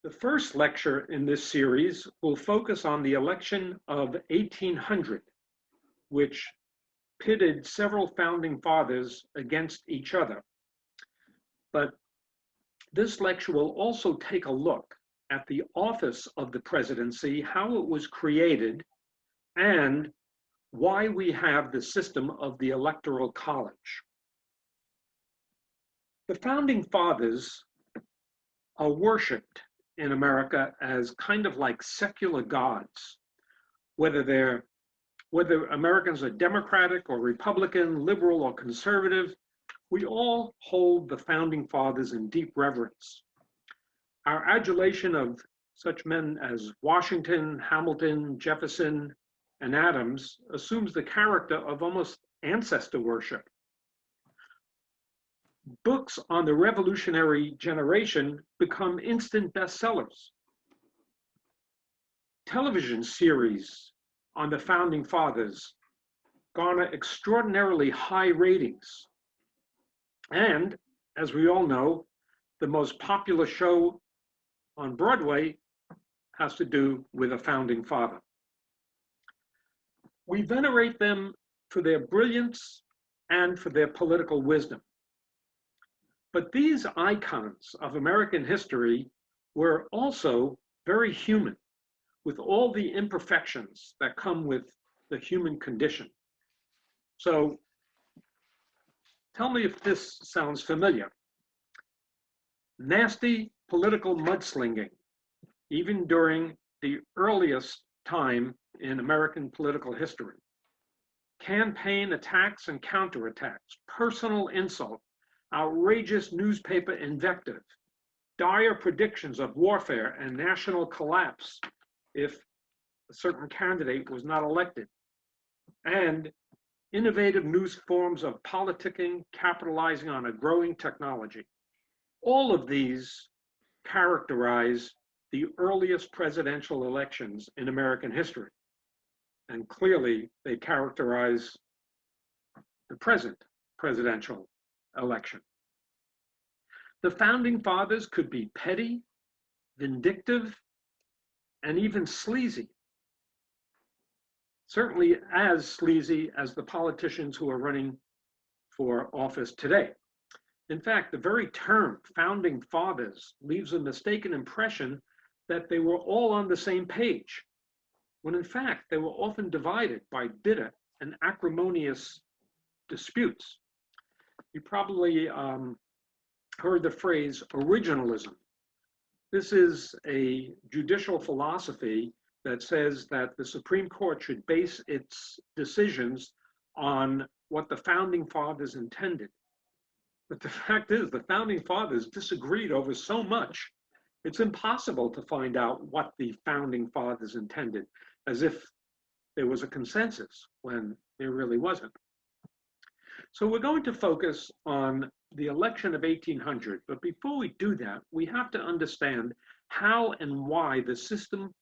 The first lecture in this series will focus on the election of 1800, which pitted several founding fathers against each other. But this lecture will also take a look at the office of the presidency, how it was created, and why we have the system of the Electoral College. The founding fathers are worshipped in America as kind of like secular gods, whether Americans are Democratic or Republican, liberal or conservative. We all hold the founding fathers in deep reverence. Our adulation of such men as Washington, Hamilton, Jefferson, and Adams assumes the character of almost ancestor worship. Books on the revolutionary generation become instant bestsellers. Television series on the founding fathers garner extraordinarily high ratings. And as we all know, the most popular show on Broadway has to do with a founding father. We venerate them for their brilliance and for their political wisdom. But these icons of American history were also very human, with all the imperfections that come with the human condition. So tell me if this sounds familiar. Nasty political mudslinging, even during the earliest time in American political history. Campaign attacks and counterattacks, personal insult, outrageous newspaper invective, dire predictions of warfare and national collapse if a certain candidate was not elected, and innovative new forms of politicking capitalizing on a growing technology. All of these characterize the earliest presidential elections in American history. And clearly, they characterize the present presidential election. The founding fathers could be petty, vindictive, and even sleazy. Certainly as sleazy as the politicians who are running for office today. In fact, the very term founding fathers leaves a mistaken impression that they were all on the same page, when in fact they were often divided by bitter and acrimonious disputes. You probably heard the phrase originalism. This is a judicial philosophy that says that the Supreme Court should base its decisions on what the founding fathers intended. But the fact is, the founding fathers disagreed over so much, it's impossible to find out what the founding fathers intended, as if there was a consensus when there really wasn't. So we're going to focus on the election of 1800, but before we do that, we have to understand how and why the system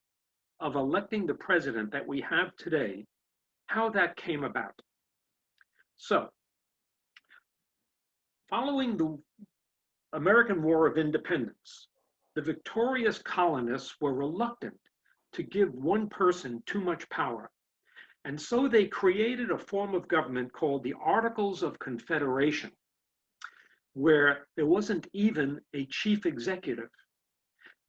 of electing the president that we have today, how that came about. So, following the American War of Independence, the victorious colonists were reluctant to give one person too much power. And so they created a form of government called the Articles of Confederation, where there wasn't even a chief executive.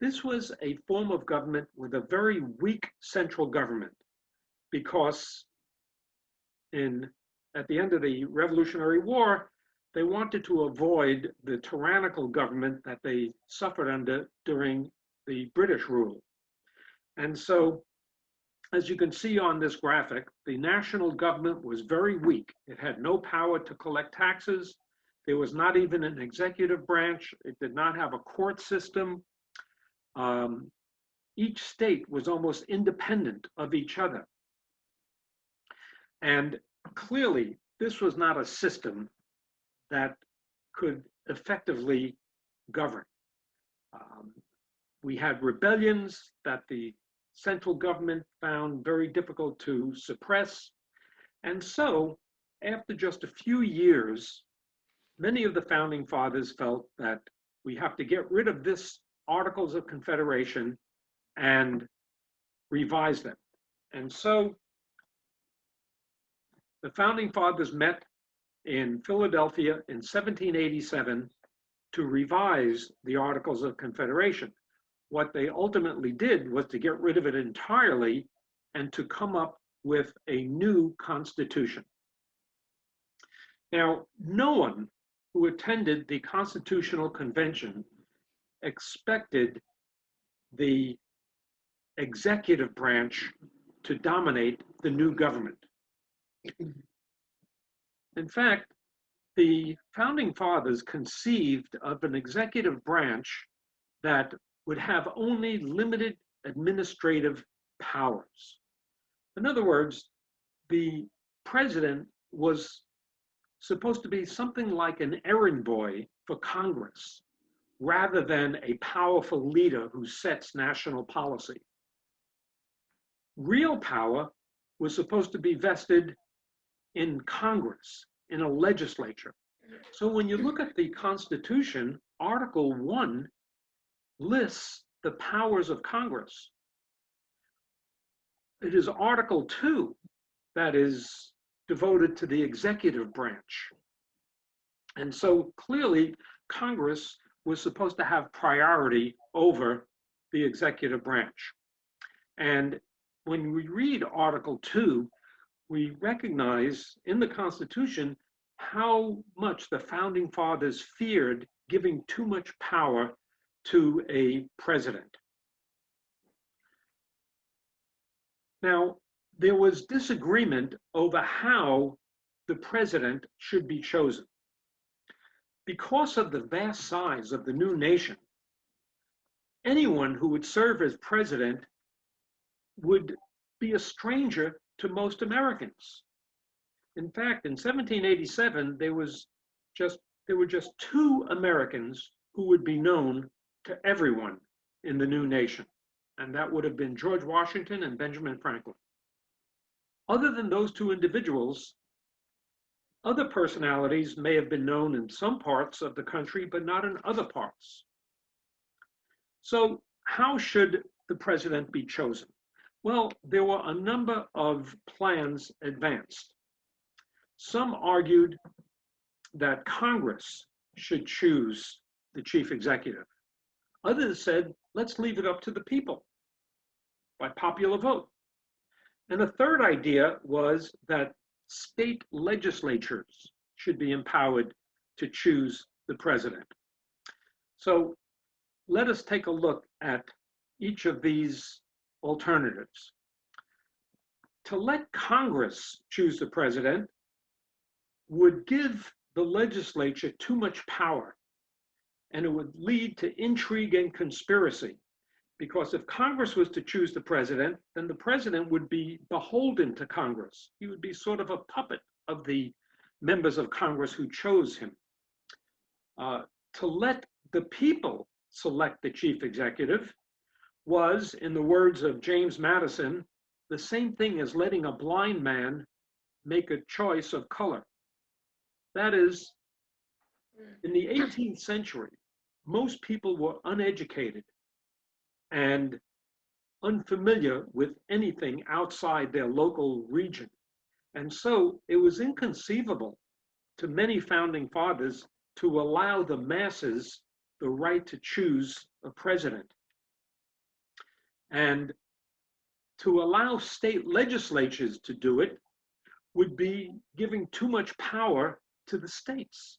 This was a form of government with a very weak central government because at the end of the Revolutionary War, they wanted to avoid the tyrannical government that they suffered under during the British rule. And so, as you can see on this graphic, the national government was very weak. It had no power to collect taxes. There was not even an executive branch. It did not have a court system. Each state was almost independent of each other. And clearly, this was not a system that could effectively govern. We had rebellions that the central government found very difficult to suppress. And so, after just a few years, many of the founding fathers felt that we have to get rid of this Articles of Confederation and revise them. And so the Founding Fathers met in Philadelphia in 1787 to revise the Articles of Confederation. What they ultimately did was to get rid of it entirely and to come up with a new constitution. Now, no one who attended the Constitutional Convention expected the executive branch to dominate the new government. In fact, the Founding Fathers conceived of an executive branch that would have only limited administrative powers. In other words, the president was supposed to be something like an errand boy for Congress, rather than a powerful leader who sets national policy. Real power was supposed to be vested in Congress, in a legislature. So when you look at the Constitution, Article 1 lists the powers of Congress. It is Article 2 that is devoted to the executive branch. And so clearly, Congress was supposed to have priority over the executive branch. And when we read Article 2, we recognize in the Constitution how much the Founding Fathers feared giving too much power to a president. Now, there was disagreement over how the president should be chosen. Because of the vast size of the new nation, anyone who would serve as president would be a stranger to most Americans. In fact, in 1787, there were just 2 Americans who would be known to everyone in the new nation, and that would have been George Washington and Benjamin Franklin. Other than those 2 individuals, other personalities may have been known in some parts of the country, but not in other parts. So how should the president be chosen? Well, there were a number of plans advanced. Some argued that Congress should choose the chief executive. Others said, let's leave it up to the people by popular vote. And a third idea was that state legislatures should be empowered to choose the president. So let us take a look at each of these alternatives. To let Congress choose the president would give the legislature too much power, and it would lead to intrigue and conspiracy. Because if Congress was to choose the president, then the president would be beholden to Congress. He would be sort of a puppet of the members of Congress who chose him. To let the people select the chief executive was, in the words of James Madison, the same thing as letting a blind man make a choice of color. That is, in the 18th century, most people were uneducated and unfamiliar with anything outside their local region. And so it was inconceivable to many founding fathers to allow the masses the right to choose a president. And to allow state legislatures to do it would be giving too much power to the states.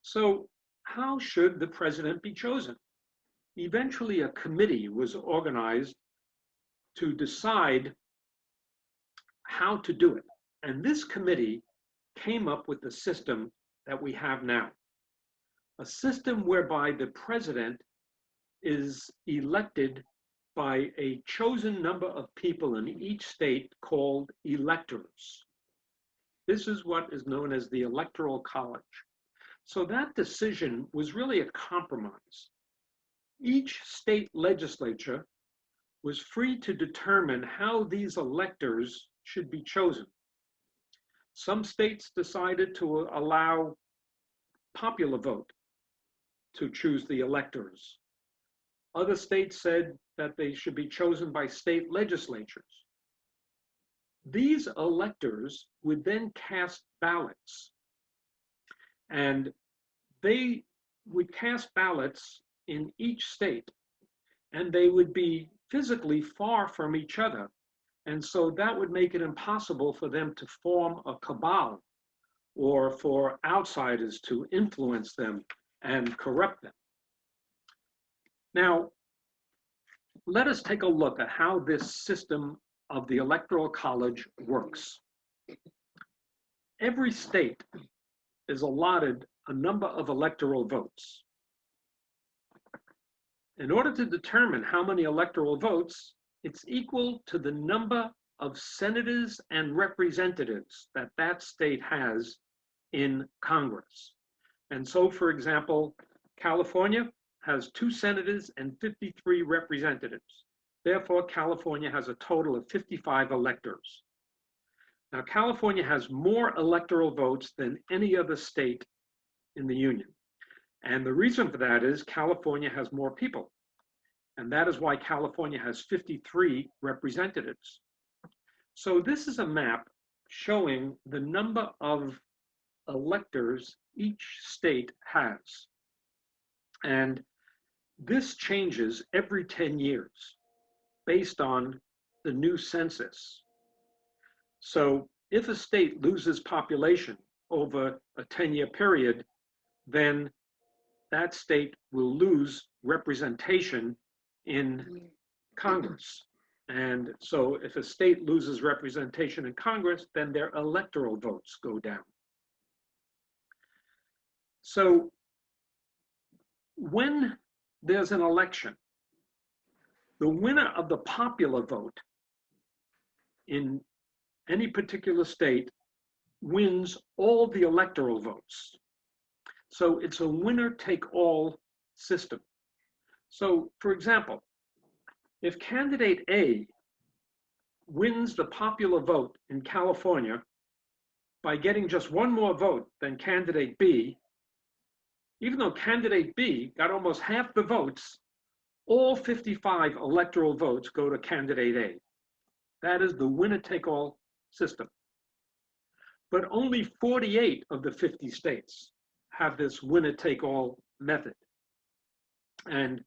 So how should the president be chosen? Eventually, a committee was organized to decide how to do it. And this committee came up with the system that we have now, a system whereby the president is elected by a chosen number of people in each state called electors. This is what is known as the Electoral College. So that decision was really a compromise. Each state legislature was free to determine how these electors should be chosen. Some states decided to allow popular vote to choose the electors. Other states said that they should be chosen by state legislatures. These electors would then cast ballots, and they would cast ballots in each state, and they would be physically far from each other. And so that would make it impossible for them to form a cabal or for outsiders to influence them and corrupt them. Now, let us take a look at how this system of the Electoral College works. Every state is allotted a number of electoral votes. In order to determine how many electoral votes, it's equal to the number of senators and representatives that that state has in Congress. And so, for example, California has 2 senators and 53 representatives. Therefore, California has a total of 55 electors. Now, California has more electoral votes than any other state in the Union. And the reason for that is California has more people. And that is why California has 53 representatives. So this is a map showing the number of electors each state has. And this changes every 10 years based on the new census. So if a state loses population over a 10-year period, then that state will lose representation in Congress. And so if a state loses representation in Congress, then their electoral votes go down. So when there's an election, the winner of the popular vote in any particular state wins all the electoral votes. So it's a winner-take-all system. So, for example, if candidate A wins the popular vote in California by getting just one more vote than candidate B, even though candidate B got almost half the votes, all 55 electoral votes go to candidate A. That is the winner-take-all system. But only 48 of the 50 states have this winner-take-all method. And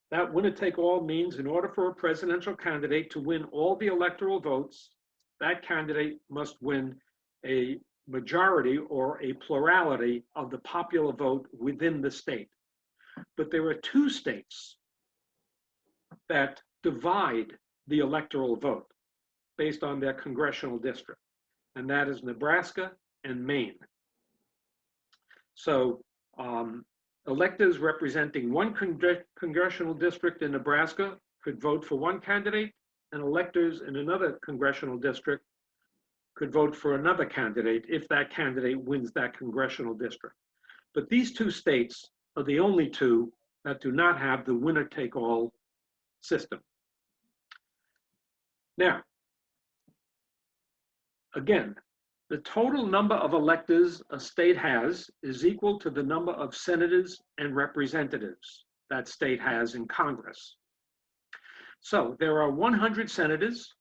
that winner-take-all means in order for a presidential candidate to win all the electoral votes, that candidate must win a majority or a plurality of the popular vote within the state. But there are 2 states that divide the electoral vote based on their congressional district, and that is Nebraska and Maine. So electors representing one congressional district in Nebraska could vote for one candidate, and electors in another congressional district could vote for another candidate if that candidate wins that congressional district. But these 2 states are the only 2 that do not have the winner-take-all system. Now, again, the total number of electors a state has is equal to the number of senators and representatives that state has in Congress. So there are 100 senators,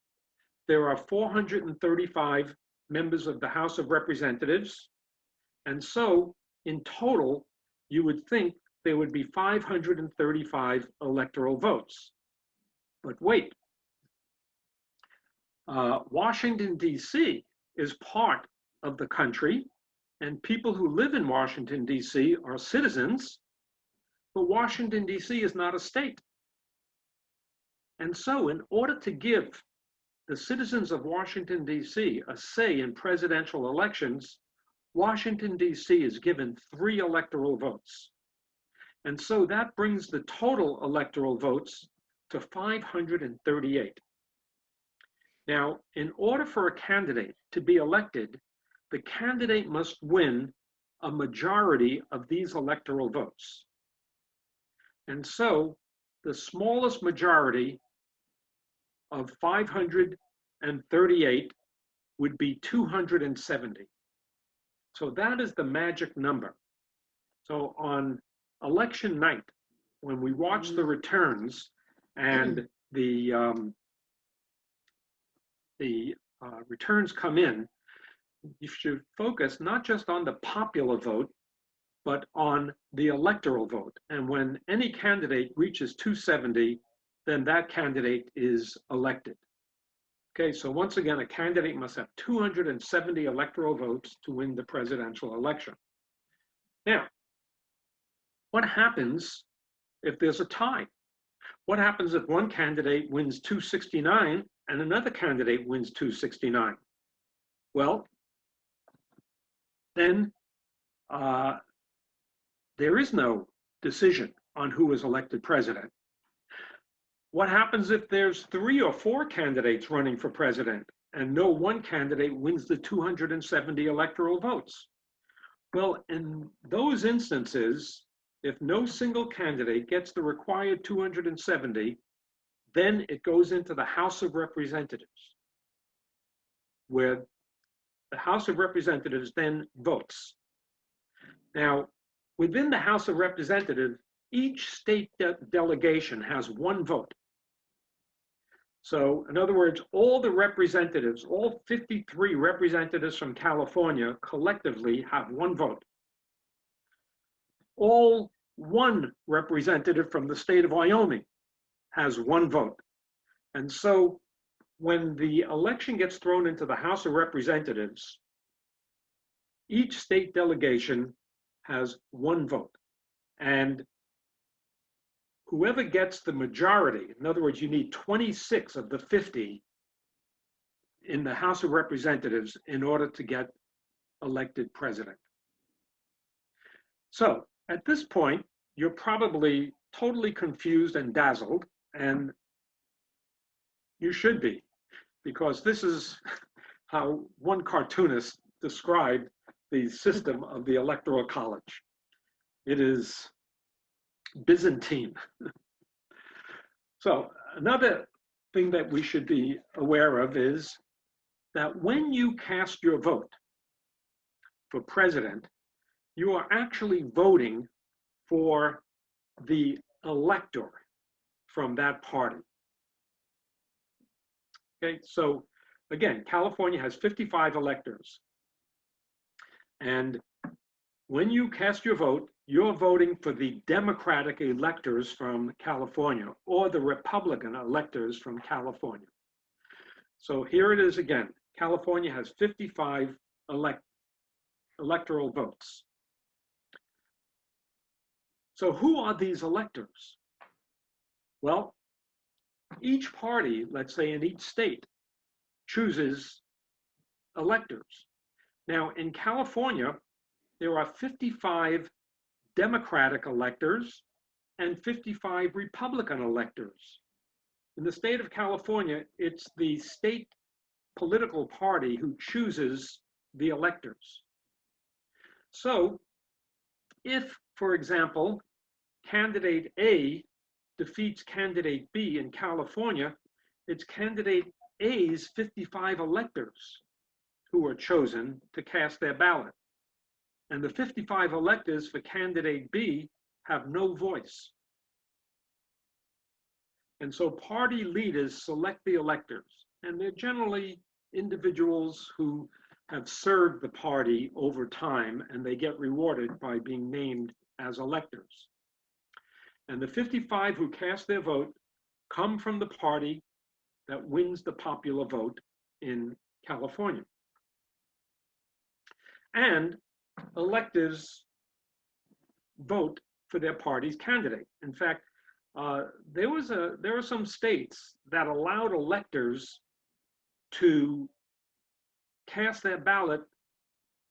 there are 435 members of the House of Representatives, and so in total, you would think there would be 535 electoral votes. But wait, Washington, D.C. is part of the country, and people who live in Washington, D.C. are citizens, but Washington, D.C. is not a state. And so in order to give the citizens of Washington, D.C. a say in presidential elections, Washington, D.C. is given 3 electoral votes. And so that brings the total electoral votes to 538. Now, in order for a candidate to be elected, the candidate must win a majority of these electoral votes. And so the smallest majority of 538 would be 270. So that is the magic number. So on election night, when we watch the returns and the returns come in, you should focus not just on the popular vote, but on the electoral vote. And when any candidate reaches 270, then that candidate is elected. Okay, so once again, a candidate must have 270 electoral votes to win the presidential election. Now, what happens if there's a tie? What happens if one candidate wins 269 and another candidate wins 269? Well, then there is no decision on who is elected president. What happens if there's 3 or 4 candidates running for president and no one candidate wins the 270 electoral votes? Well, in those instances, if no single candidate gets the required 270, then it goes into the House of Representatives, where the House of Representatives then votes. Now, within the House of Representatives, each state delegation has 1 vote. So, in other words, all the representatives, all 53 representatives from California collectively have 1 vote. All 1 representative from the state of Wyoming has 1 vote. And so, when the election gets thrown into the House of Representatives, each state delegation has 1 vote. And whoever gets the majority, in other words, you need 26 of the 50 in the House of Representatives in order to get elected president. So at this point, you're probably totally confused and dazzled, and you should be, because this is how one cartoonist described the system of the Electoral College. It is Byzantine. So another thing that we should be aware of is that when you cast your vote for president, you are actually voting for the elector from that party. Okay, so again, California has 55 electors. And when you cast your vote, you're voting for the Democratic electors from California or the Republican electors from California. So here it is again. California has 55 electoral votes. So who are these electors? Well, each party, let's say in each state, chooses electors. Now, in California, there are 55 Democratic electors and 55 Republican electors. In the state of California, it's the state political party who chooses the electors. So if, for example, candidate A defeats candidate B in California, it's candidate A's 55 electors who are chosen to cast their ballot. And the 55 electors for candidate B have no voice. And so party leaders select the electors, and they're generally individuals who have served the party over time, and they get rewarded by being named as electors. And the 55 who cast their vote come from the party that wins the popular vote in California. And electors vote for their party's candidate. In fact, there are some states that allowed electors to cast their ballot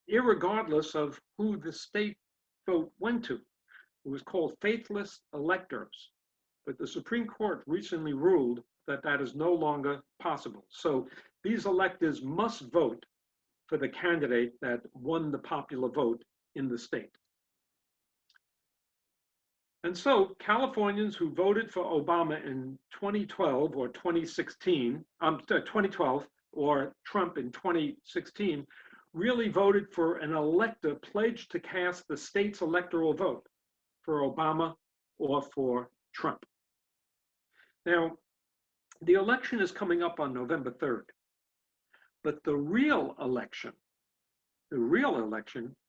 irregardless of who the state vote went to. It was called faithless electors. But the Supreme Court recently ruled that that is no longer possible. So these electors must vote for the candidate that won the popular vote in the state. And so Californians who voted for Obama in 2012 or 2016, 2012 or Trump in 2016, really voted for an elector pledged to cast the state's electoral vote for Obama or for Trump. Now, the election is coming up on November 3rd, but the real election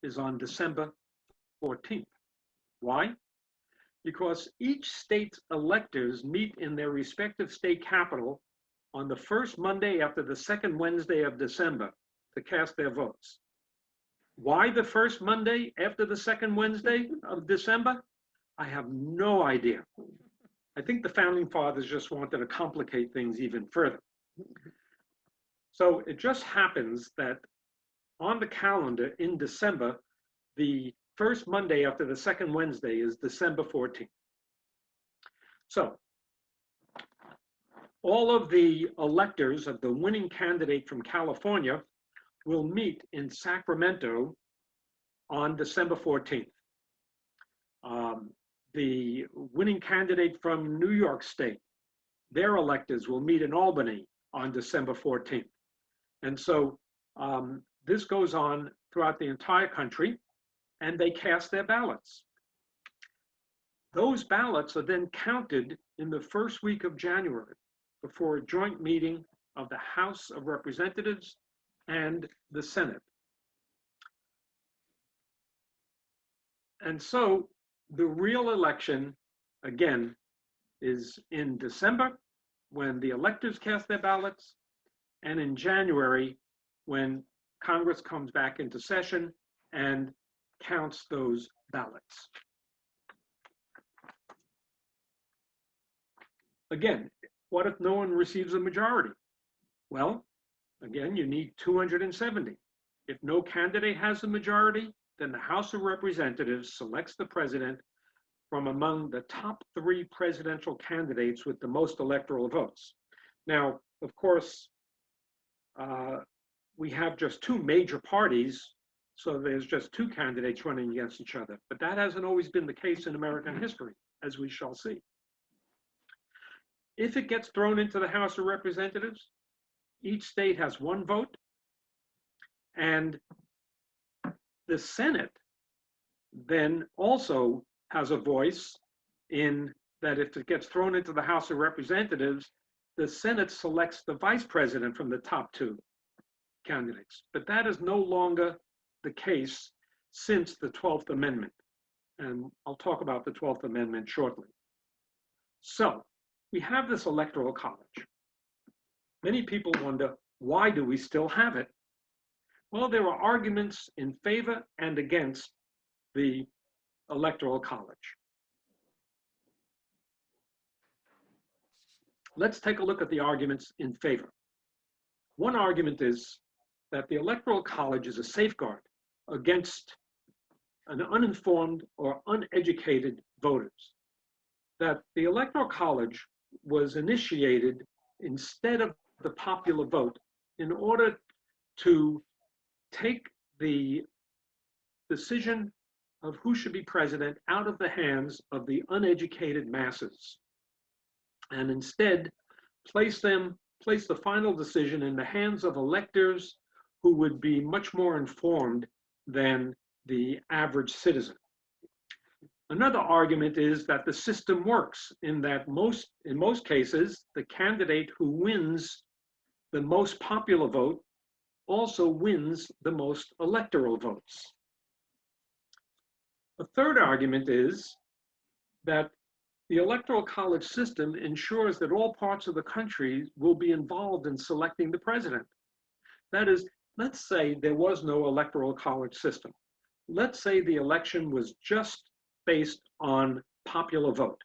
is on December 14th. Why? Because each state's electors meet in their respective state capital on the first Monday after the second Wednesday of December to cast their votes. Why the first Monday after the second Wednesday of December? I have no idea. I think the founding fathers just wanted to complicate things even further. So it just happens that on the calendar in December, the first Monday after the second Wednesday is December 14th. So all of the electors of the winning candidate from California will meet in Sacramento on December 14th. The winning candidate from New York State, their electors will meet in Albany on December 14th. And so this goes on throughout the entire country, and they cast their ballots. Those ballots are then counted in the first week of January before a joint meeting of the House of Representatives and the Senate. And so the real election, again, is in December when the electors cast their ballots, and in January when Congress comes back into session and counts those ballots. Again, what if no one receives a majority? Well, again, you need 270. If no candidate has a majority, then the House of Representatives selects the president from among the top 3 presidential candidates with the most electoral votes. Now, of course, we have just 2 major parties, so there's just 2 candidates running against each other. But that hasn't always been the case in American history, as we shall see. If it gets thrown into the House of Representatives, each state has 1 vote, and the Senate then also has a voice in that if it gets thrown into the House of Representatives, the Senate selects the vice president from the top 2 candidates. But that is no longer the case since the 12th Amendment. And I'll talk about the 12th Amendment shortly. So we have this Electoral College. Many people wonder, why do we still have it? Well, there are arguments in favor and against the Electoral College. Let's take a look at the arguments in favor. One argument is that the Electoral College is a safeguard against an uninformed or uneducated voters. That the Electoral College was initiated instead of the popular vote in order to take the decision of who should be president out of the hands of the uneducated masses, and instead place the final decision in the hands of electors who would be much more informed than the average citizen. Another argument is that the system works in that in most cases, the candidate who wins the most popular vote also wins the most electoral votes. A third argument is that the Electoral College system ensures that all parts of the country will be involved in selecting the president. That is, let's say there was no Electoral College system. Let's say the election was just based on popular vote.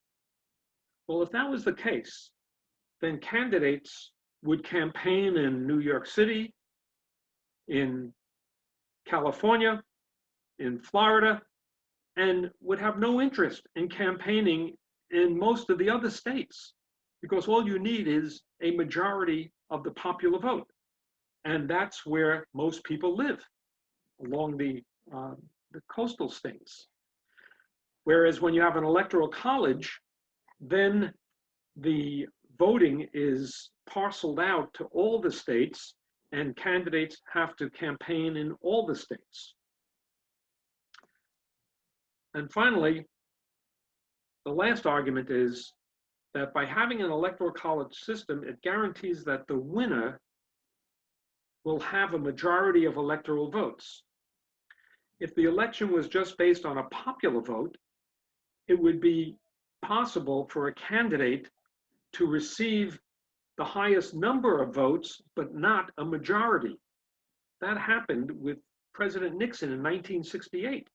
Well, if that was the case, then candidates would campaign in New York City, in California, in Florida, and would have no interest in campaigning in most of the other states, because all you need is a majority of the popular vote. And that's where most people live, along the coastal states. Whereas when you have an Electoral College, then the voting is parceled out to all the states, and candidates have to campaign in all the states. And finally, The last argument is that by having an electoral college system, it guarantees that the winner will have a majority of electoral votes. If the election was just based on a popular vote, it would be possible for a candidate to receive the highest number of votes, but not a majority. That happened with President Nixon in 1968,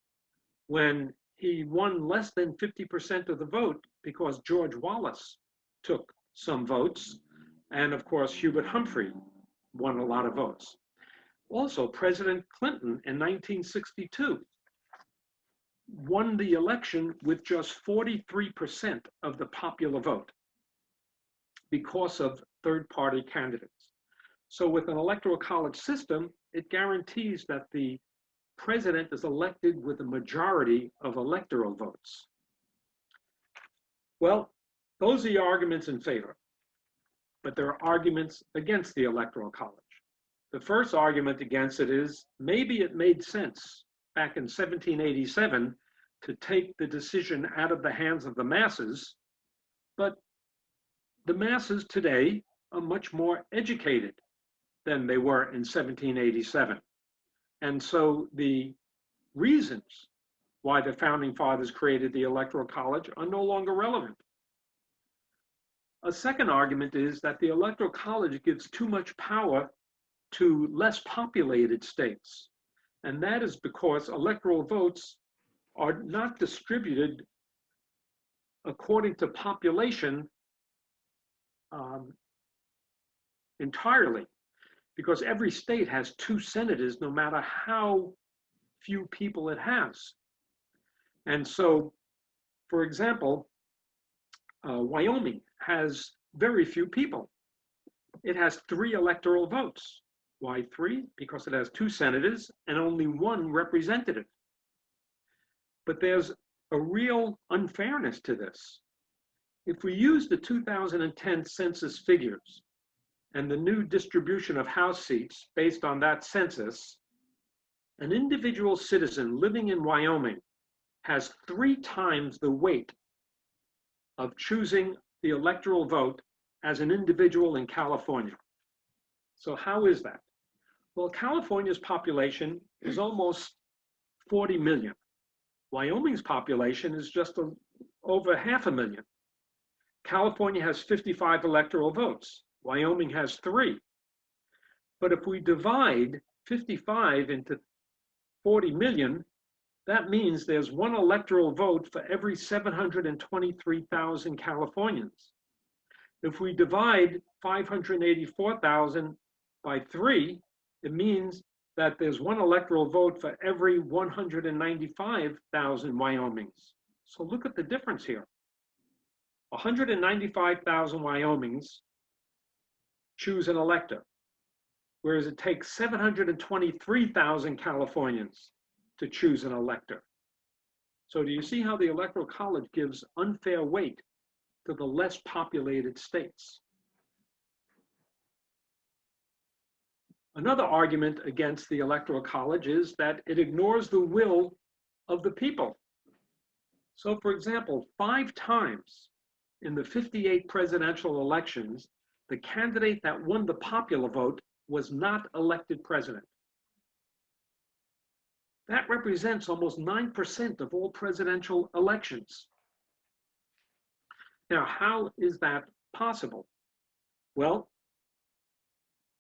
when he won less than 50% of the vote because George Wallace took some votes, and of course Hubert Humphrey won a lot of votes. Also, President Clinton in 1962 won the election with just 43% of the popular vote because of third-party candidates. So with an electoral college system, it guarantees that the president is elected with a majority of electoral votes. Well, those are the arguments in favor, but there are arguments against the electoral college. The first argument against it is maybe it made sense back in 1787 to take the decision out of the hands of the masses, but the masses today are much more educated than they were in 1787. And so the reasons why the founding fathers created the Electoral College are no longer relevant. A second argument is that the Electoral College gives too much power to less populated states. And that is because electoral votes are not distributed according to population entirely, because every state has 2 senators, no matter how few people it has. And so, for example, Wyoming has very few people. It has 3 electoral votes. Why 3? Because it has 2 senators and only 1 representative. But there's a real unfairness to this. If we use the 2010 census figures and the new distribution of House seats based on that census, an individual citizen living in Wyoming has 3 times the weight of choosing the electoral vote as an individual in California. So how is that? Well, California's population is almost 40 million. Wyoming's population is just over 500,000. California has 55 electoral votes. Wyoming has 3. But if we divide 55 into 40 million, that means there's 1 electoral vote for every 723,000 Californians. If we divide 584,000 by 3, it means that there's 1 electoral vote for every 195,000 Wyomings. So look at the difference here. 195,000 Wyomings choose an elector, whereas it takes 723,000 Californians to choose an elector. So do you see how the Electoral College gives unfair weight to the less populated states? Another argument against the Electoral College is that it ignores the will of the people. So for example, 5 times in the 58 presidential elections, the candidate that won the popular vote was not elected president. That represents almost 9% of all presidential elections. Now, how is that possible? Well,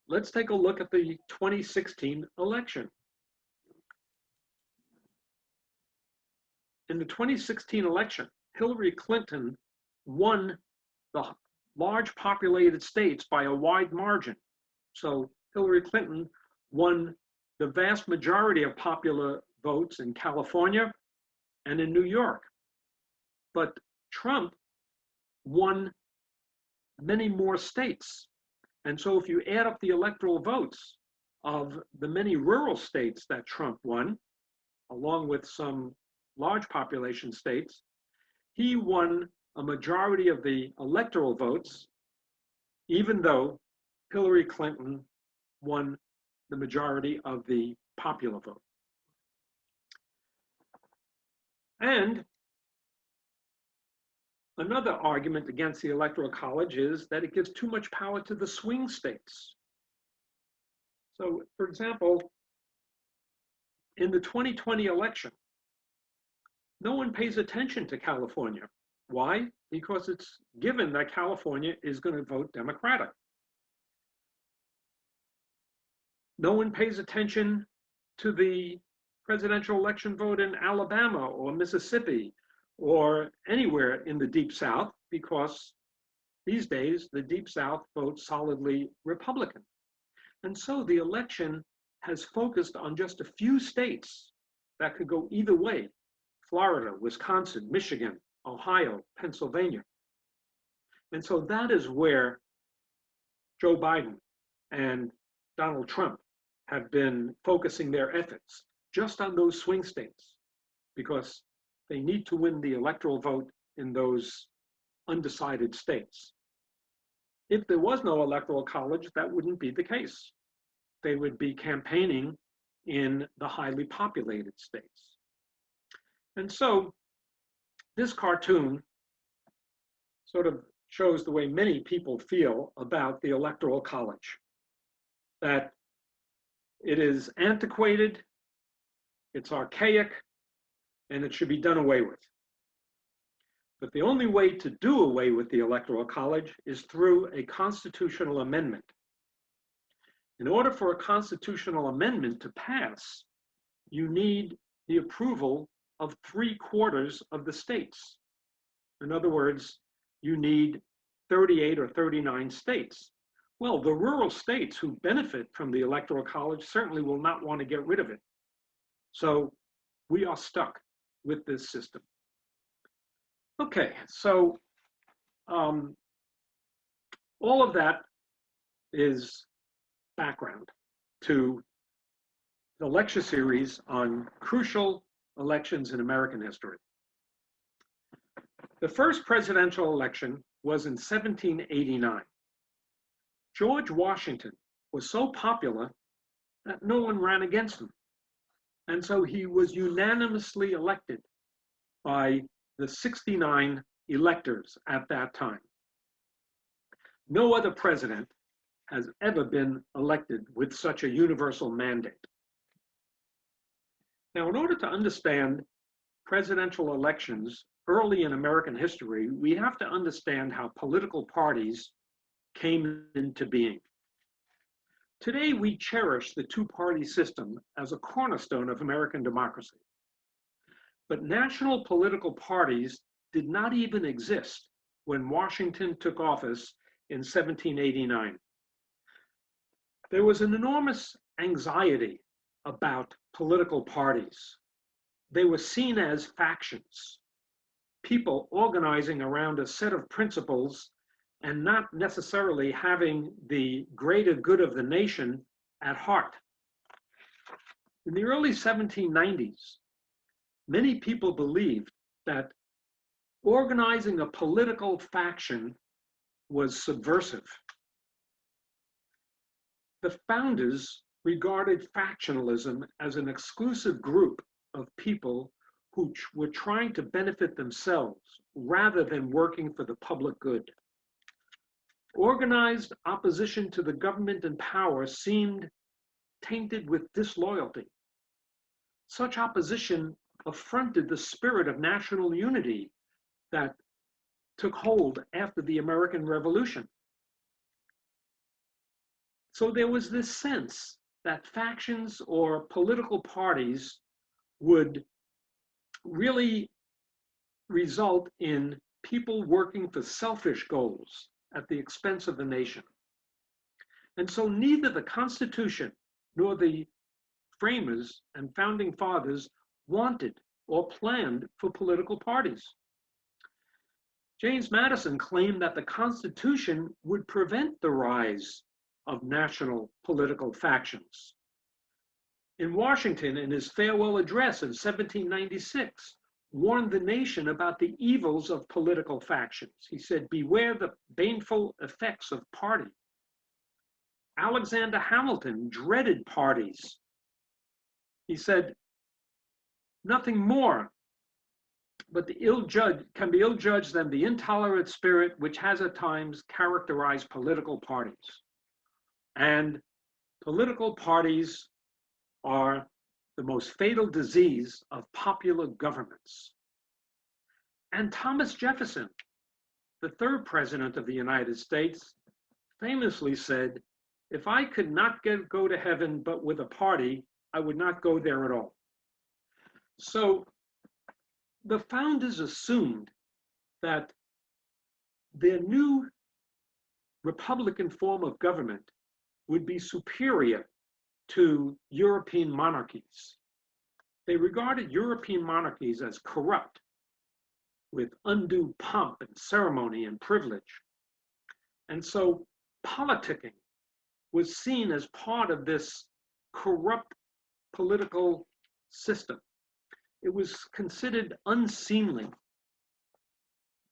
let's take a look at the 2016 election. In the 2016 election, Hillary Clinton won the large populated states by a wide margin. So Hillary Clinton won the vast majority of popular votes in California and in New York. But Trump won many more states. And so if you add up the electoral votes of the many rural states that Trump won, along with some large population states, he won a majority of the electoral votes, even though Hillary Clinton won the majority of the popular vote. And Another argument against the Electoral College is that it gives too much power to the swing states. So, for example, in the 2020 election, no one pays attention to California. Why? Because it's given that California is going to vote Democratic. No one pays attention to the presidential election vote in Alabama or Mississippi or anywhere in the Deep South, because these days the Deep South votes solidly Republican. And so the election has focused on just a few states that could go either way: Florida, Wisconsin, Michigan, Ohio, Pennsylvania. And so that is where Joe Biden and Donald Trump have been focusing their efforts, just on those swing states, because they need to win the electoral vote in those undecided states. If there was no Electoral College, that wouldn't be the case. They would be campaigning in the highly populated states. And so this cartoon sort of shows the way many people feel about the Electoral College, that it is antiquated, it's archaic, and it should be done away with. But the only way to do away with the Electoral College is through a constitutional amendment. In order for a constitutional amendment to pass, you need the approval of 3/4 of the states. In other words, you need 38 or 39 states. Well, the rural states who benefit from the Electoral College certainly will not want to get rid of it. So we are stuck with this system. Okay, so all of that is background to the lecture series on crucial elections in American history. The first presidential election was in 1789. George Washington was so popular that no one ran against him. And so he was unanimously elected by the 69 electors at that time. No other president has ever been elected with such a universal mandate. Now, in order to understand presidential elections early in American history, we have to understand how political parties came into being. Today, we cherish the two-party system as a cornerstone of American democracy. But national political parties did not even exist when Washington took office in 1789. There was an enormous anxiety about political parties. They were seen as factions, people organizing around a set of principles and not necessarily having the greater good of the nation at heart. In the early 1790s, many people believed that organizing a political faction was subversive. The founders regarded factionalism as an exclusive group of people who were trying to benefit themselves rather than working for the public good. Organized opposition to the government in power seemed tainted with disloyalty. Such opposition affronted the spirit of national unity that took hold after the American Revolution. So there was this sense that factions or political parties would really result in people working for selfish goals at the expense of the nation. And so neither the Constitution nor the framers and founding fathers wanted or planned for political parties. James Madison claimed that the Constitution would prevent the rise of national political factions. In Washington, in his farewell address in 1796, warned the nation about the evils of political factions. He said, "Beware the baneful effects of party." Alexander Hamilton dreaded parties. He said, "Nothing more but the can be ill-judged than the intolerant spirit which has at times characterized political parties. And political parties are the most fatal disease of popular governments. And Thomas Jefferson, the third president of the United States, famously said, "If I could not go to heaven but with a party, I would not go there at all." So the founders assumed that their new republican form of government would be superior to European monarchies. They regarded European monarchies as corrupt, with undue pomp and ceremony and privilege. And so politicking was seen as part of this corrupt political system. It was considered unseemly.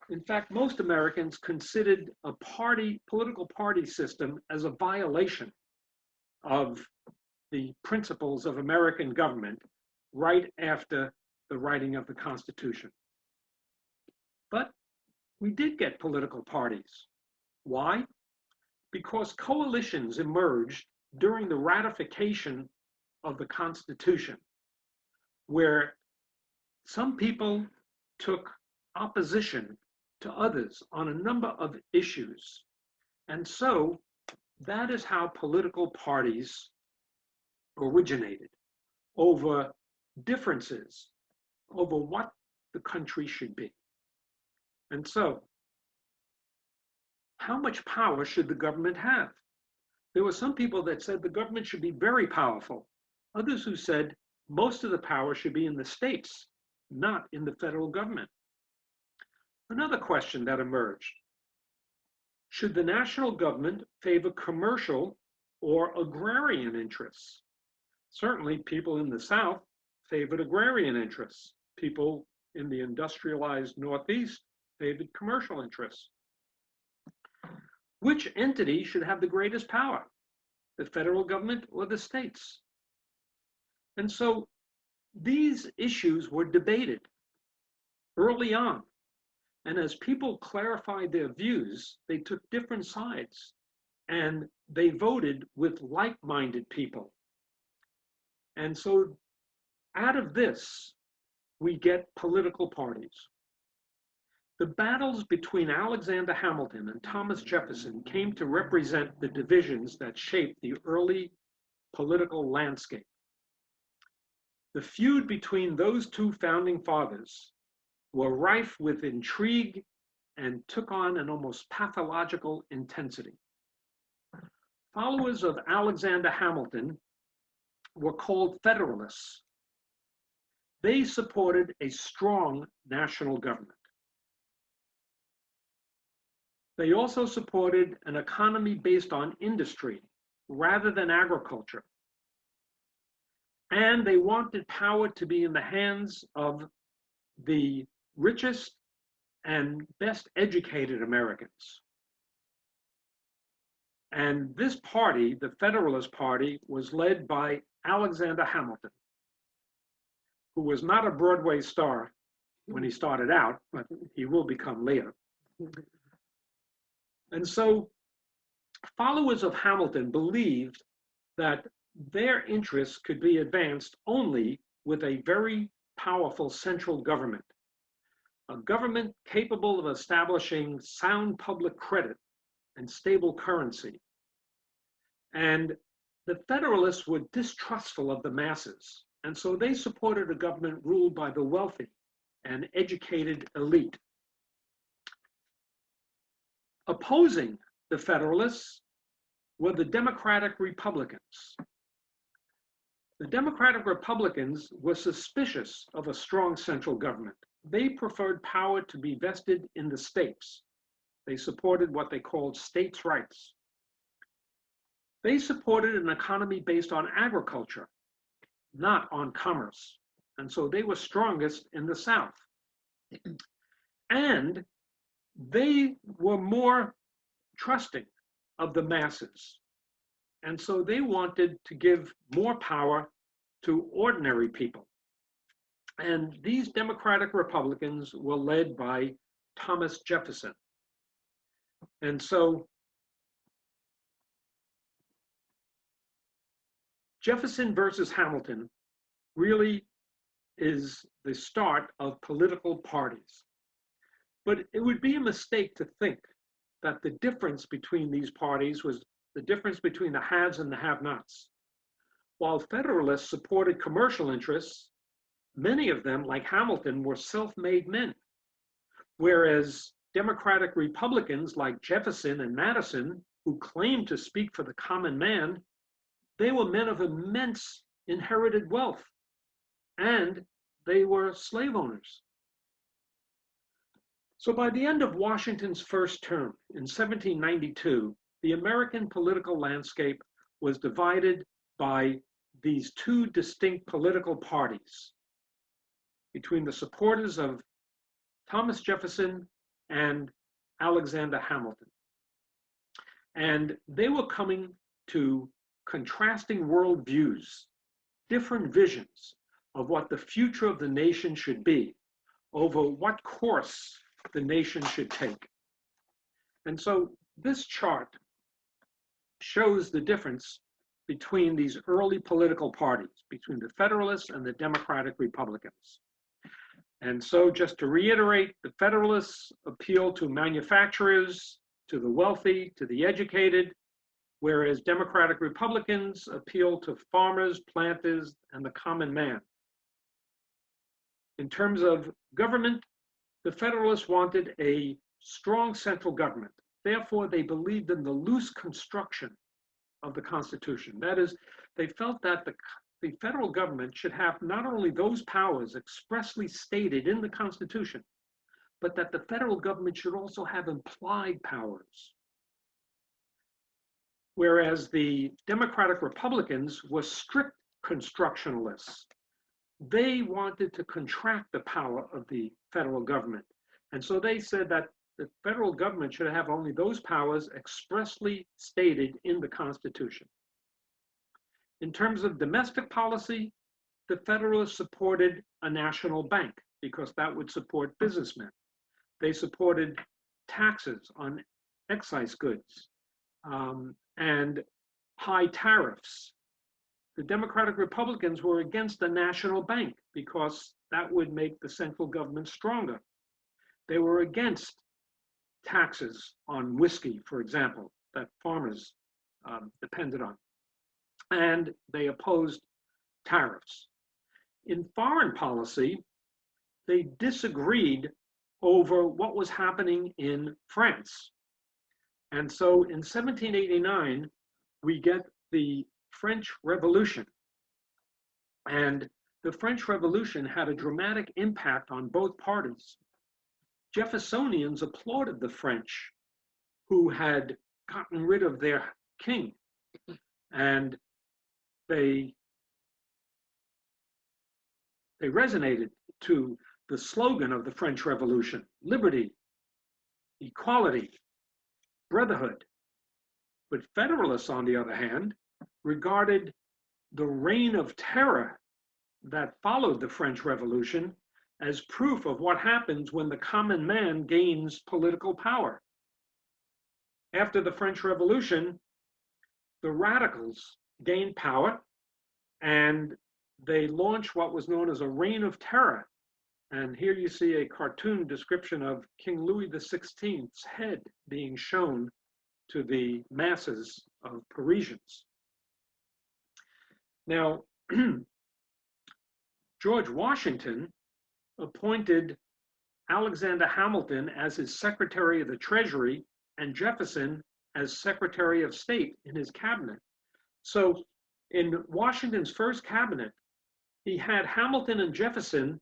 In fact, most Americans considered a political party system as a violation of the principles of American government right after the writing of the Constitution. But we did get political parties. Why? Because coalitions emerged during the ratification of the Constitution, where some people took opposition to others on a number of issues. And so that is how political parties originated, over differences over what the country should be. And so, how much power should the government have? There were some people that said the government should be very powerful. Others who said most of the power should be in the states, not in the federal government. Another question that emerged: should the national government favor commercial or agrarian interests? Certainly, people in the South favored agrarian interests. People in the industrialized Northeast favored commercial interests. Which entity should have the greatest power, the federal government or the states? And so these issues were debated early on. And as people clarified their views, they took different sides and they voted with like-minded people. And so out of this, we get political parties. The battles between Alexander Hamilton and Thomas Jefferson came to represent the divisions that shaped the early political landscape. The feud between those two founding fathers were rife with intrigue and took on an almost pathological intensity. Followers of Alexander Hamilton were called Federalists. They supported a strong national government. They also supported an economy based on industry rather than agriculture. And they wanted power to be in the hands of the richest and best educated Americans. And this party, the Federalist Party, was led by Alexander Hamilton, who was not a Broadway star when he started out, but he will become later. And so followers of Hamilton believed that their interests could be advanced only with a very powerful central government, a government capable of establishing sound public credit and stable currency. And the Federalists were distrustful of the masses, and so they supported a government ruled by the wealthy and educated elite. Opposing the Federalists were the Democratic Republicans. The Democratic Republicans were suspicious of a strong central government. They preferred power to be vested in the states. They supported what they called states' rights. They supported an economy based on agriculture, not on commerce. And so they were strongest in the South. And they were more trusting of the masses. And so they wanted to give more power to ordinary people. And these Democratic Republicans were led by Thomas Jefferson. And so Jefferson versus Hamilton really is the start of political parties. But it would be a mistake to think that the difference between these parties was the difference between the haves and the have-nots. While Federalists supported commercial interests, many of them, like Hamilton, were self-made men, whereas Democratic Republicans like Jefferson and Madison, who claimed to speak for the common man, they were men of immense inherited wealth, and they were slave owners. So by the end of Washington's first term in 1792, the American political landscape was divided by these two distinct political parties between the supporters of Thomas Jefferson and Alexander Hamilton. And they were coming to contrasting worldviews, different visions of what the future of the nation should be, over what course the nation should take. And so this chart shows the difference between these early political parties, between the Federalists and the Democratic Republicans. And so just to reiterate, the Federalists appeal to manufacturers, to the wealthy, to the educated, whereas Democratic Republicans appeal to farmers, planters, and the common man. In terms of government, the Federalists wanted a strong central government. Therefore, they believed in the loose construction of the Constitution. That is, they felt that the federal government should have not only those powers expressly stated in the Constitution, but that the federal government should also have implied powers. Whereas the Democratic Republicans were strict constructionalists. They wanted to contract the power of the federal government. And so they said that the federal government should have only those powers expressly stated in the Constitution. In terms of domestic policy, the Federalists supported a national bank because that would support businessmen. They supported taxes on excise goods and high tariffs. The Democratic Republicans were against the national bank because that would make the central government stronger. They were against taxes on whiskey, for example, that farmers depended on. And they opposed tariffs. In foreign policy, they disagreed over what was happening in France. And so in 1789, we get the French Revolution. And the French Revolution had a dramatic impact on both parties. Jeffersonians applauded the French, who had gotten rid of their king. And they resonated to the slogan of the French Revolution: liberty, equality, brotherhood. But Federalists, on the other hand, regarded the reign of terror that followed the French Revolution as proof of what happens when the common man gains political power. After the French Revolution, the radicals gained power and they launched what was known as a reign of terror. And here you see a cartoon description of King Louis XVI's head being shown to the masses of Parisians. Now, George Washington appointed Alexander Hamilton as his Secretary of the Treasury and Jefferson as Secretary of State in his cabinet. So in Washington's first cabinet, he had Hamilton and Jefferson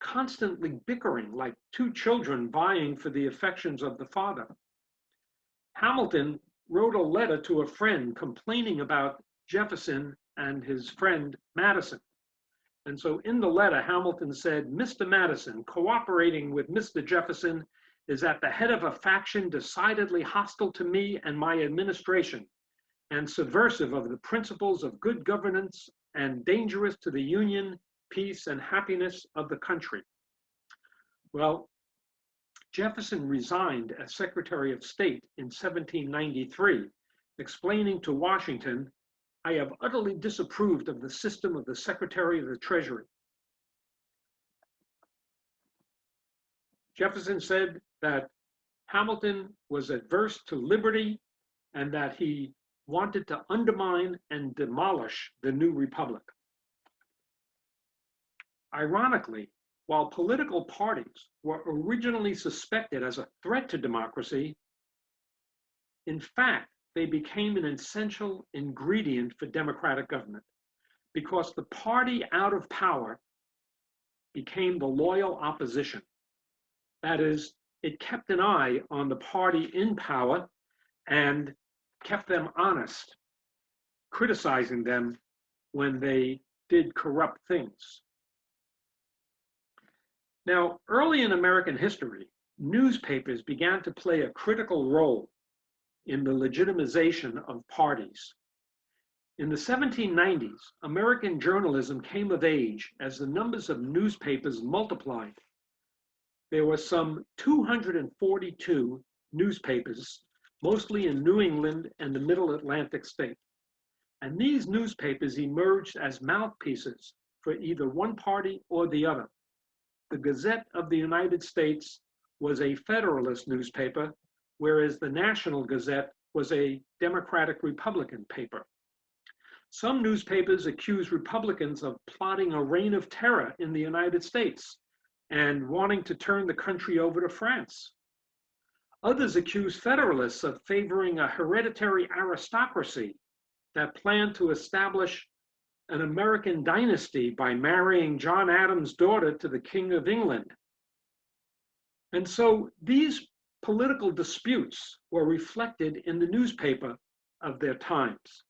constantly bickering like two children vying for the affections of the father. Hamilton wrote a letter to a friend complaining about Jefferson and his friend Madison. And so in the letter, Hamilton said, "Mr. Madison, cooperating with Mr. Jefferson, is at the head of a faction decidedly hostile to me and my administration, and subversive of the principles of good governance and dangerous to the Union peace, and happiness of the country. Well, Jefferson resigned as Secretary of State in 1793, explaining to Washington, "I have utterly disapproved of the system of the Secretary of the Treasury." Jefferson said that Hamilton was adverse to liberty and that he wanted to undermine and demolish the new republic. Ironically, while political parties were originally suspected as a threat to democracy, in fact, they became an essential ingredient for democratic government because the party out of power became the loyal opposition. That is, it kept an eye on the party in power and kept them honest, criticizing them when they did corrupt things. Now, early in American history, newspapers began to play a critical role in the legitimization of parties. In the 1790s, American journalism came of age as the numbers of newspapers multiplied. There were some 242 newspapers, mostly in New England and the Middle Atlantic states. And these newspapers emerged as mouthpieces for either one party or the other. The Gazette of the United States was a Federalist newspaper, whereas the National Gazette was a Democratic Republican paper. Some newspapers accused Republicans of plotting a reign of terror in the United States and wanting to turn the country over to France. Others accused Federalists of favoring a hereditary aristocracy that planned to establish an American dynasty by marrying John Adams' daughter to the King of England. And so these political disputes were reflected in the newspaper of their times.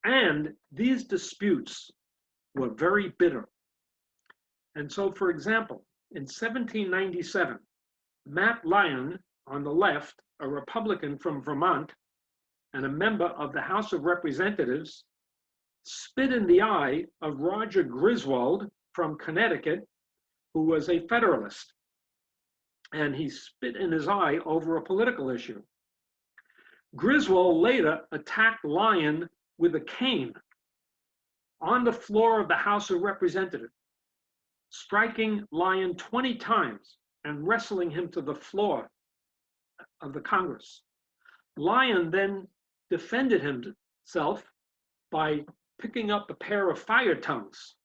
And these disputes were very bitter. And so, for example, in 1797, Matt Lyon, on the left, a Republican from Vermont and a member of the House of Representatives, spit in the eye of Roger Griswold from Connecticut, who was a Federalist. And he spit in his eye over a political issue. Griswold later attacked Lyon with a cane on the floor of the House of Representatives, striking Lyon 20 times and wrestling him to the floor of the Congress. Lyon then defended himself by picking up a pair of fire tongues.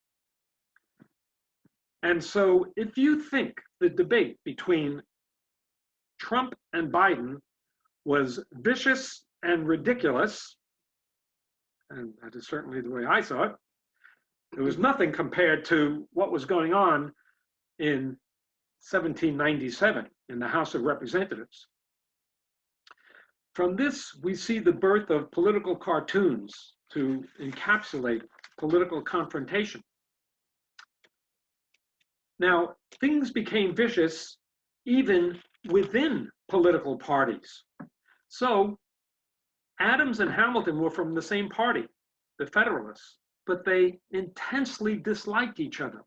And so if you think the debate between Trump and Biden was vicious and ridiculous, and that is certainly the way I saw it, it was nothing compared to what was going on in 1797 in the House of Representatives. From this, we see the birth of political cartoons to encapsulate political confrontation. Now, things became vicious even within political parties. So, Adams and Hamilton were from the same party, the Federalists, but they intensely disliked each other.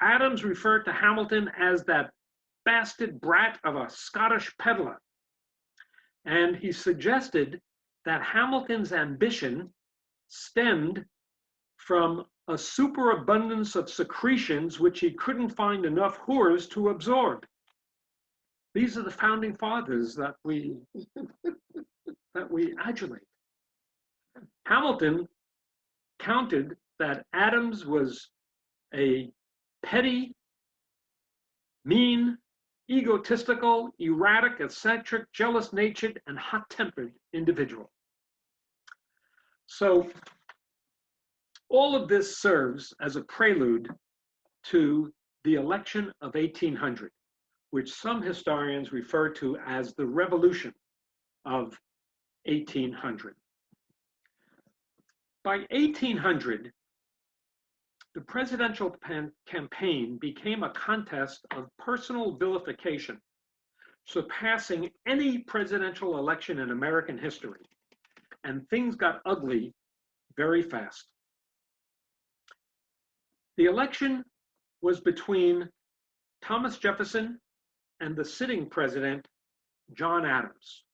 Adams referred to Hamilton as that bastard brat of a Scottish peddler. And he suggested that Hamilton's ambition stemmed from a superabundance of secretions which he couldn't find enough whores to absorb. These are the founding fathers that we adulate. Hamilton countered that Adams was a petty, mean, egotistical, erratic, eccentric, jealous-natured, and hot-tempered individual. So all of this serves as a prelude to the election of 1800, which some historians refer to as the Revolution of 1800. By 1800, the presidential campaign became a contest of personal vilification, surpassing any presidential election in American history. And things got ugly very fast. The election was between Thomas Jefferson and the sitting president, John Adams.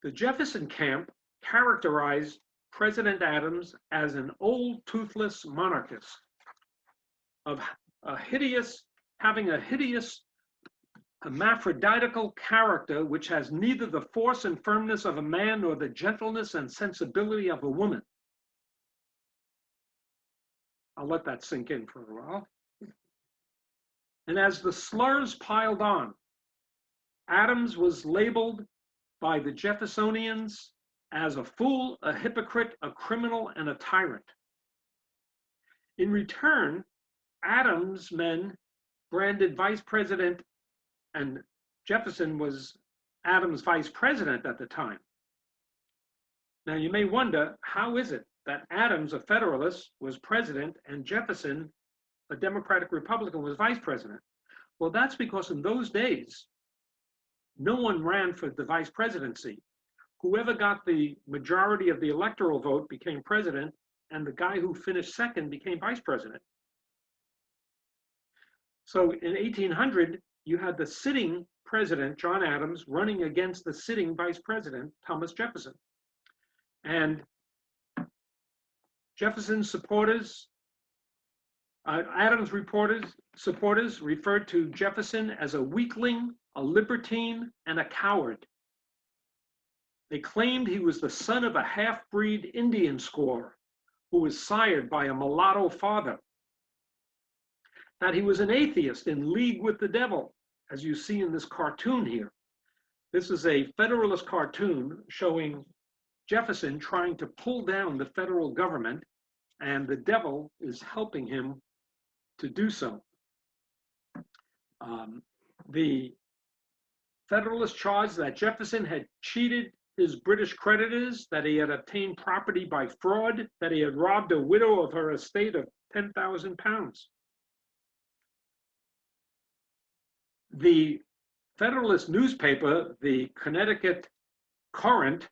The Jefferson camp characterized President Adams as an old toothless monarchist having a hideous hermaphroditical character which has neither the force and firmness of a man nor the gentleness and sensibility of a woman. I'll let that sink in for a while. And as the slurs piled on, Adams was labeled by the Jeffersonians as a fool, a hypocrite, a criminal, and a tyrant. In return, Adams' men branded Vice President, and Jefferson was Adams' vice president at the time. Now you may wonder, how is it that Adams, a Federalist, was president and Jefferson, a Democratic Republican, was vice president? Well, that's because in those days, no one ran for the vice presidency. Whoever got the majority of the electoral vote became president, and the guy who finished second became vice president. So in 1800, you had the sitting president, John Adams, running against the sitting vice president, Thomas Jefferson. And Jefferson's supporters, Adams' supporters referred to Jefferson as a weakling, a libertine, and a coward. They claimed he was the son of a half-breed Indian squaw who was sired by a mulatto father, that he was an atheist in league with the devil, as you see in this cartoon here. This is a Federalist cartoon showing Jefferson trying to pull down the federal government, and the devil is helping him to do so. The Federalists charged that Jefferson had cheated his British creditors, that he had obtained property by fraud, that he had robbed a widow of her estate of 10,000 pounds. The Federalist newspaper, the Connecticut Courant,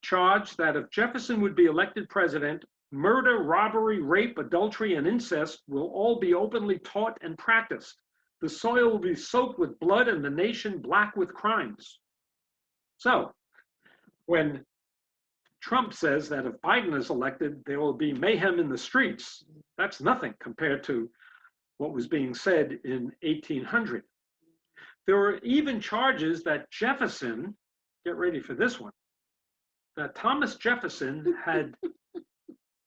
charged that if Jefferson would be elected president, murder, robbery, rape, adultery, and incest will all be openly taught and practiced. The soil will be soaked with blood and the nation black with crimes. So, when Trump says that if Biden is elected, there will be mayhem in the streets, that's nothing compared to what was being said in 1800. There were even charges that Jefferson, get ready for this one, that Thomas Jefferson had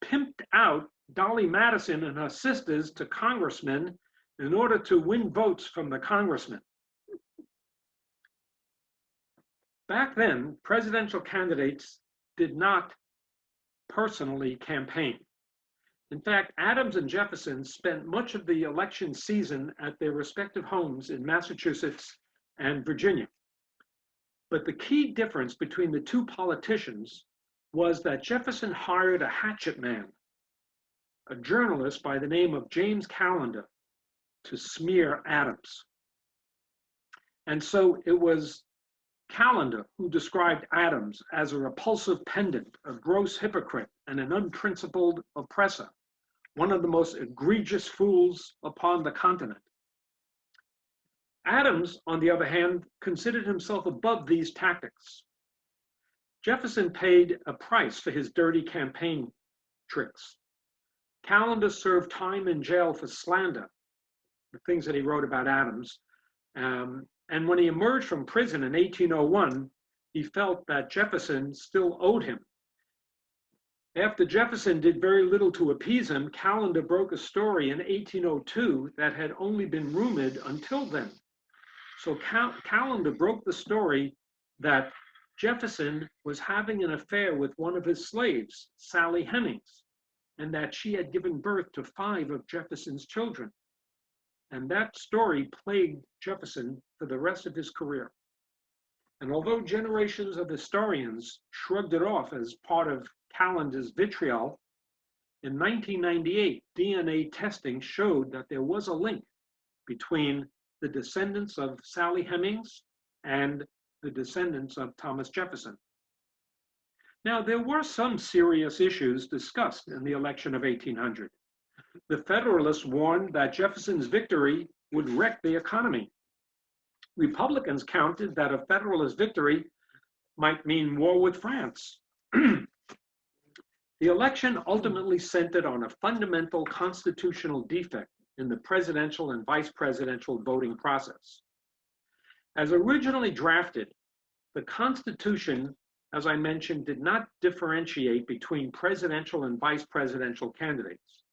pimped out Dolly Madison and her sisters to congressmen in order to win votes from the congressmen. Back then, presidential candidates did not personally campaign. In fact, Adams and Jefferson spent much of the election season at their respective homes in Massachusetts and Virginia. But the key difference between the two politicians was that Jefferson hired a hatchet man, a journalist by the name of James Callender, to smear Adams. And so it was Callender who described Adams as a repulsive pedant, a gross hypocrite, and an unprincipled oppressor, one of the most egregious fools upon the continent. Adams, on the other hand, considered himself above these tactics. Jefferson paid a price for his dirty campaign tricks. Callender served time in jail for slander, the things that he wrote about Adams. And when he emerged from prison in 1801, he felt that Jefferson still owed him. After Jefferson did very little to appease him, Callender broke a story in 1802 that had only been rumored until then. So Callender broke the story that Jefferson was having an affair with one of his slaves, Sally Hemings, and that she had given birth to 5 of Jefferson's children. And that story plagued Jefferson for the rest of his career. And although generations of historians shrugged it off as part of Callender's vitriol, in 1998, DNA testing showed that there was a link between the descendants of Sally Hemings and the descendants of Thomas Jefferson. Now, there were some serious issues discussed in the election of 1800. The Federalists warned that Jefferson's victory would wreck the economy. Republicans counted that a Federalist victory might mean war with France. The election ultimately centered on a fundamental constitutional defect in the presidential and vice presidential voting process. As originally drafted, the Constitution, as I mentioned, did not differentiate between presidential and vice presidential candidates.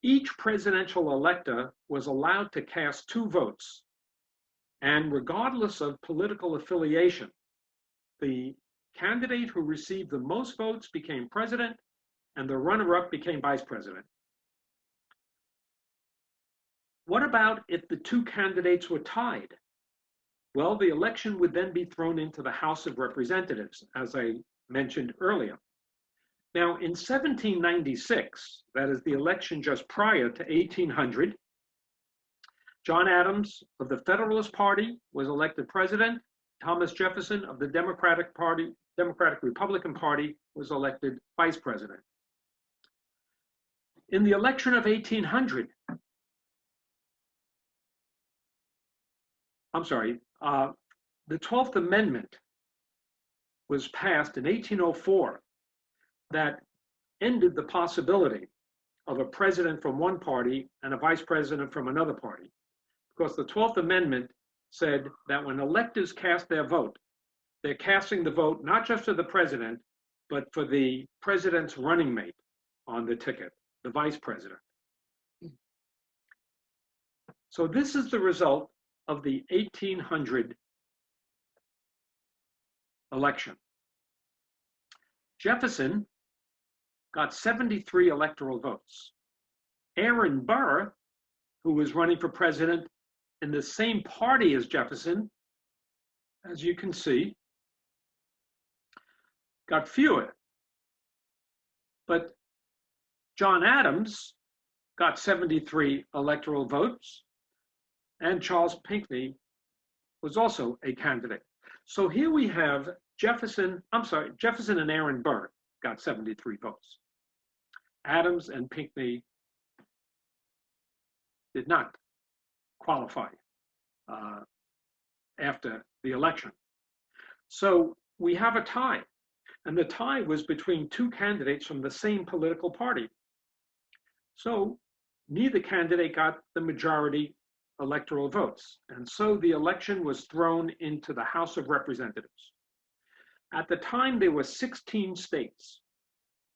Each presidential elector was allowed to cast 2 votes, and regardless of political affiliation, the candidate who received the most votes became president, and the runner-up became vice president. What about if the 2 candidates were tied? Well, the election would then be thrown into the House of Representatives, as I mentioned earlier. Now, in 1796, that is the election just prior to 1800, John Adams of the Federalist Party was elected president. Thomas Jefferson of the Democratic Republican Party was elected vice president. In the election of 1800, the 12th Amendment was passed in 1804 that ended the possibility of a president from one party and a vice president from another party, because the 12th Amendment said that when electors cast their vote, they're casting the vote not just for the president, but for the president's running mate on the ticket, the vice president. So this is the result of the 1800 election. Jefferson got 73 electoral votes. Aaron Burr, who was running for president in the same party as Jefferson, as you can see, got fewer. But John Adams got 73 electoral votes, and Charles Pinckney was also a candidate. So here we have Jefferson and Aaron Burr got 73 votes. Adams and Pinckney did not qualify after the election. So we have a tie, and the tie was between 2 candidates from the same political party. So neither candidate got the majority electoral votes, and so the election was thrown into the House of Representatives. At the time, there were 16 states,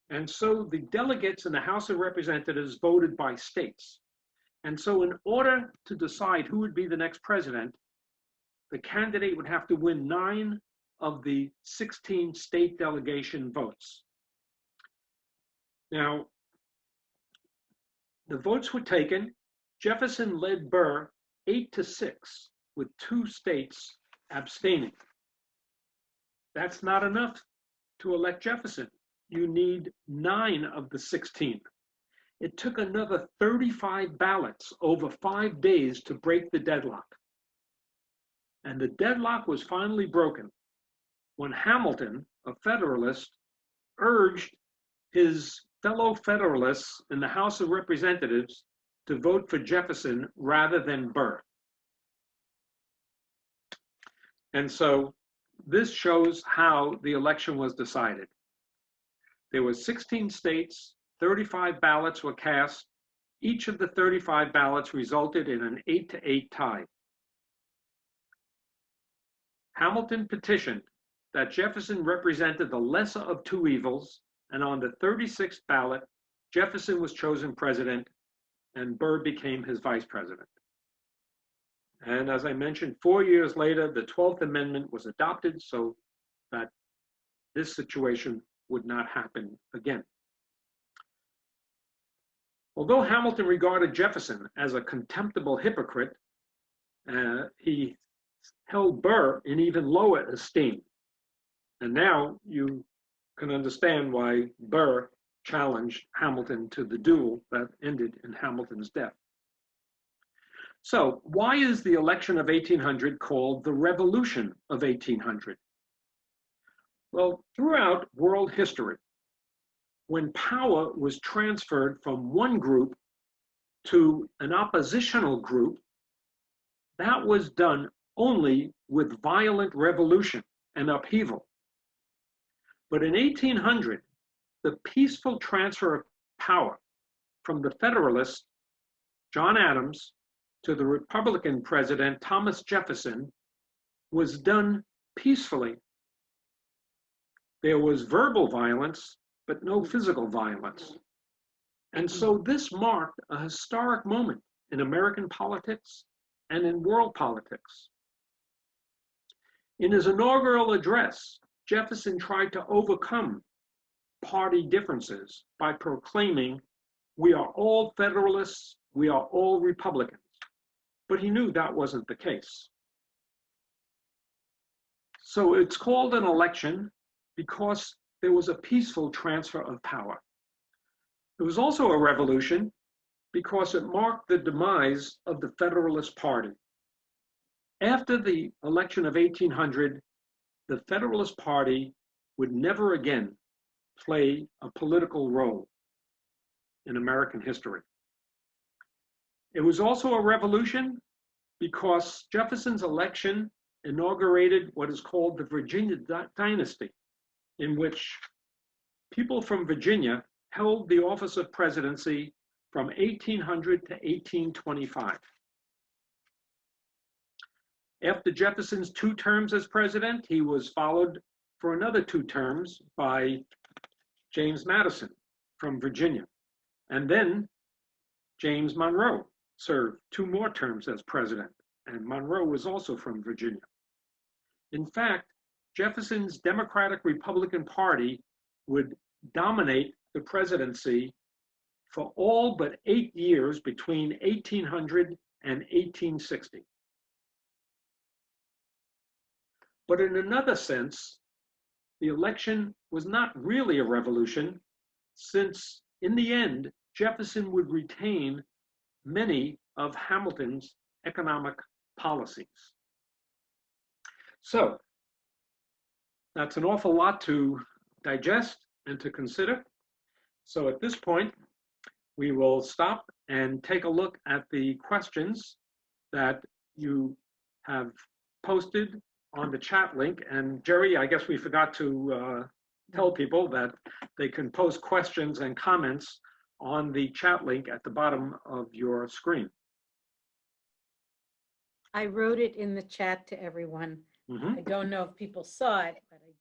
and so the delegates in the House of Representatives voted by states. And so in order to decide who would be the next president, the candidate would have to win 9 of the 16 state delegation votes. Now, the votes were taken. Jefferson led Burr 8-6, with 2 states abstaining. That's not enough to elect Jefferson. You need 9 of the 16. It took another 35 ballots over 5 days to break the deadlock. And the deadlock was finally broken when Hamilton, a Federalist, urged his fellow Federalists in the House of Representatives to vote for Jefferson rather than Burr. And so this shows how the election was decided. There were 16 states, 35 ballots were cast. Each of the 35 ballots resulted in an 8-8 tie. Hamilton petitioned that Jefferson represented the lesser of 2 evils, and on the 36th ballot, Jefferson was chosen president, and Burr became his vice president. And as I mentioned, 4 years later, the 12th Amendment was adopted so that this situation would not happen again. Although Hamilton regarded Jefferson as a contemptible hypocrite, he held Burr in even lower esteem. And now you can understand why Burr challenged Hamilton to the duel that ended in Hamilton's death. So why is the election of 1800 called the Revolution of 1800? Well, throughout world history, when power was transferred from one group to an oppositional group, that was done only with violent revolution and upheaval. But in 1800, the peaceful transfer of power from the Federalist, John Adams, to the Republican president, Thomas Jefferson, was done peacefully. There was verbal violence, but no physical violence. And so this marked a historic moment in American politics and in world politics. In his inaugural address, Jefferson tried to overcome party differences by proclaiming, "We are all Federalists, we are all Republicans." But he knew that wasn't the case. So it's called an election because there was a peaceful transfer of power. It was also a revolution because it marked the demise of the Federalist Party. After the election of 1800, the Federalist Party would never again play a political role in American history. It was also a revolution because Jefferson's election inaugurated what is called the Virginia Dynasty, in which people from Virginia held the office of presidency from 1800 to 1825. After Jefferson's 2 terms as president, he was followed for another 2 terms by James Madison from Virginia. And then James Monroe served 2 more terms as president, and Monroe was also from Virginia. In fact, Jefferson's Democratic-Republican Party would dominate the presidency for all but 8 years between 1800 and 1860. But in another sense, the election was not really a revolution, since in the end, Jefferson would retain many of Hamilton's economic policies. So that's an awful lot to digest and to consider. So at this point, we will stop and take a look at the questions that you have posted on the chat link. And Jerry, I guess we forgot to tell people that they can post questions and comments on the chat link at the bottom of your screen. I wrote it in the chat to everyone. I don't know if people saw it, but I